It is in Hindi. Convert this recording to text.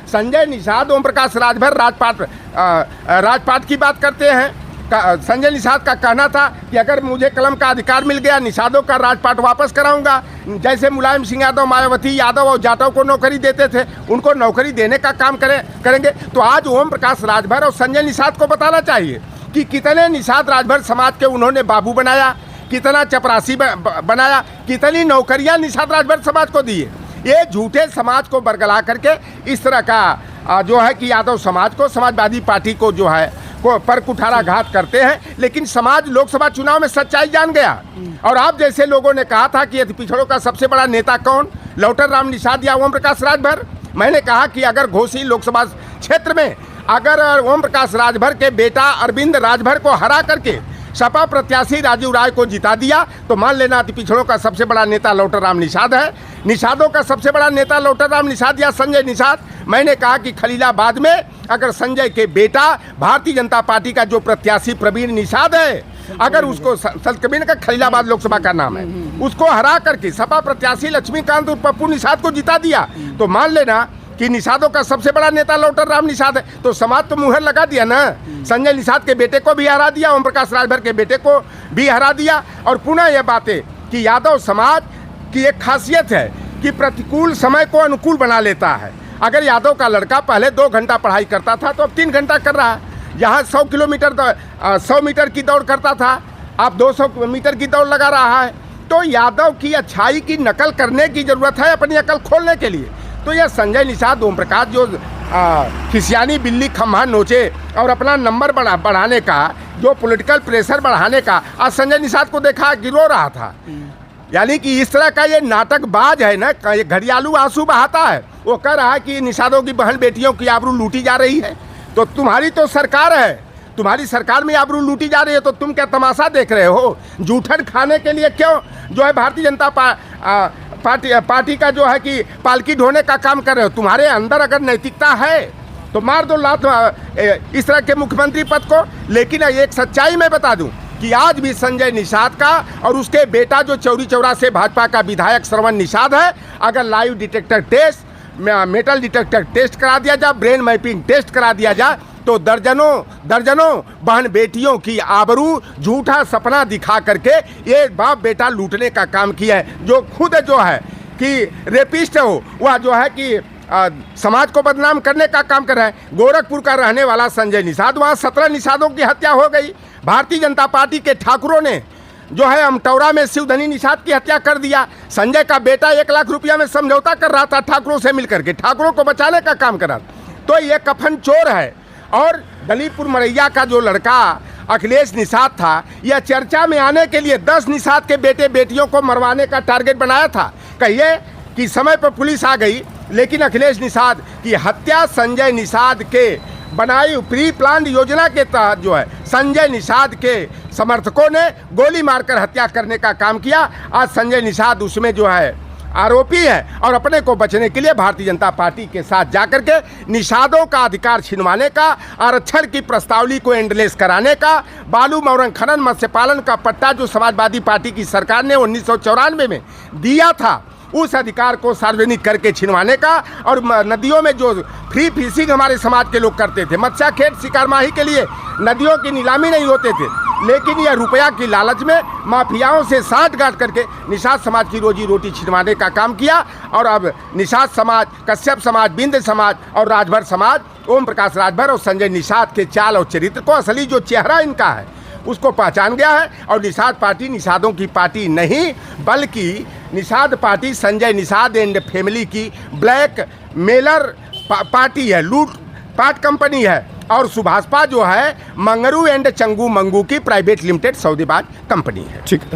संजय निषाद, ओम प्रकाश राजभर राजपाट की बात करते हैं। संजय निषाद का कहना था कि अगर मुझे कलम का अधिकार मिल गया, निषादों का राजपाट वापस कराऊंगा। जैसे मुलायम सिंह यादव, मायावती यादव और जाटव को नौकरी देते थे, उनको नौकरी देने का काम करेंगे। तो आज ओम प्रकाश राजभर और संजय निषाद को बताना चाहिए कि कितने निषाद राजभर समाज के उन्होंने बाबू बनाया, कितना चपरासी बनाया, कितनी नौकरियां निषाद राजभर समाज को दी है। ये झूठे समाज को बरगला करके इस तरह का जो है कि यादव समाज को, समाजवादी पार्टी को जो है को पर कुठाराघात करते हैं। लेकिन समाज लोकसभा चुनाव में सच्चाई जान गया। और आप जैसे लोगों ने कहा था कि पिछड़ों का सबसे बड़ा नेता कौन, लौटर राम निषाद या ओम प्रकाश राजभर। मैंने कहा कि अगर घोसी लोकसभा क्षेत्र में अगर ओम प्रकाश राजभर के बेटा अरविंद राजभर को हरा करके सपा प्रत्याशी राजीव राय को जिता दिया तो मान लेना अति पिछड़ों का सबसे बड़ा नेता लौटर राम निषाद है। निषादों का सबसे बड़ा नेता लौटर राम निषाद या संजय निषाद। मैंने कहा कि खलीलाबाद में अगर संजय के बेटा भारतीय जनता पार्टी का जो प्रत्याशी प्रवीण निषाद है, अगर उसको सलकबीन का खलीलाबाद लोकसभा का नाम है, उसको हरा करके सपा प्रत्याशी लक्ष्मीकांत और पप्पू निषाद को जिता दिया तो मान लेना कि निषादों का सबसे बड़ा नेता लौटर राम निषाद है। तो समाज तो मुहर लगा दिया ना। संजय निषाद के बेटे को भी हरा दिया, ओम प्रकाश राजभर के बेटे को भी हरा दिया। और पुनः यह बातें कि यादव समाज की एक खासियत है कि प्रतिकूल समय को अनुकूल बना लेता है। अगर यादव का लड़का पहले 2 घंटा पढ़ाई करता था तो अब 3 घंटा कर रहा है। यहाँ 100 मीटर की दौड़ करता था, अब 200 मीटर की दौड़ लगा रहा है। तो यादव की अच्छाई की नकल करने की जरूरत है अपनी अकल खोलने के लिए। तो यह संजय निषाद, ओम प्रकाश जो खिसियानी बिल्ली खम्हा नोचे और अपना नंबर बढ़ाने का, जो पॉलिटिकल प्रेशर बढ़ाने का, आज संजय निषाद को देखा कि रो रहा था। यानी कि इस तरह का ये नाटकबाज है ना, ये घड़ियालू आंसू बहाता है। वो कह रहा है कि निषादों की बहन बेटियों की आबरू लूटी जा रही है। तो तुम्हारी तो सरकार है, तुम्हारी सरकार में आबरू लूटी जा रही है तो तुम क्या तमाशा देख रहे हो? जूठन खाने के लिए क्यों जो है भारतीय जनता पार्टी का जो है कि पालकी ढोने का काम कर रहे हो? तुम्हारे अंदर अगर नैतिकता है तो मार दो लात इस तरह के मुख्यमंत्री पद को। लेकिन एक सच्चाई मैं बता दूं कि आज भी संजय निषाद का और उसके बेटा जो चौरी चौरा से भाजपा का विधायक श्रवण निषाद है, अगर lie detector test, metal detector test करा दिया जाए, ब्रेन मैपिंग टेस्ट करा दिया जाए तो दर्जनों बहन बेटियों की आबरू झूठा सपना दिखा करके ये बाप बेटा लूटने का काम किया है। जो खुद जो है कि रेपिस्ट हो, वह जो है कि समाज को बदनाम करने का काम कर रहा है। गोरखपुर का रहने वाला संजय निषाद, वहाँ 17 निषादों की हत्या हो गई। भारतीय जनता पार्टी के ठाकुरों ने जो है अमटौरा में शिवधनी निषाद की हत्या कर दिया। संजय का बेटा 1 लाख रुपया में समझौता कर रहा था ठाकुरों से मिलकर के, ठाकुरों को बचाने का काम कर रहा। तो ये कफन चोर है। और दलीपुर मरैया का जो लड़का अखिलेश निषाद था, यह चर्चा में आने के लिए 10 निषाद के बेटे बेटियों को मरवाने का टारगेट बनाया था। कहिए कि समय पर पुलिस आ गई, लेकिन अखिलेश निषाद की हत्या संजय निषाद के बनाई प्री प्लान योजना के तहत जो है संजय निषाद के समर्थकों ने गोली मारकर हत्या करने का काम किया। आज संजय निषाद उसमें जो है आरोपी है और अपने को बचने के लिए भारतीय जनता पार्टी के साथ जाकर के निषादों का अधिकार छिनवाने का, आरक्षण की प्रस्तावली को एंडलेस कराने का, बालू मौरंग खनन मत्स्य पालन का पट्टा जो समाजवादी पार्टी की सरकार ने 1994 में दिया था, उस अधिकार को सार्वजनिक करके छिनवाने का। और नदियों में जो फ्री फिशिंग हमारे समाज के लोग करते थे, मत्स्य खेत शिकार माही के लिए नदियों की नीलामी नहीं होते थे, लेकिन यह रुपया की लालच में माफियाओं से साठगांठ करके निषाद समाज की रोजी रोटी छिनवाने का काम किया। और अब निषाद समाज, कश्यप समाज, बिंद समाज और राजभर समाज, ओम प्रकाश राजभर और संजय निषाद के चाल और चरित्र को, असली जो चेहरा इनका है उसको पहचान गया है। और निषाद पार्टी निषादों की पार्टी नहीं, बल्कि Nishad party Sanjay Nishad and family की ब्लैक मेलर पार्टी है, लूट पाट कंपनी है। और सुभाषपा जो है मंगरू एंड चंगू मंगू की प्राइवेट लिमिटेड सौदेबाज कंपनी है। ठीक है।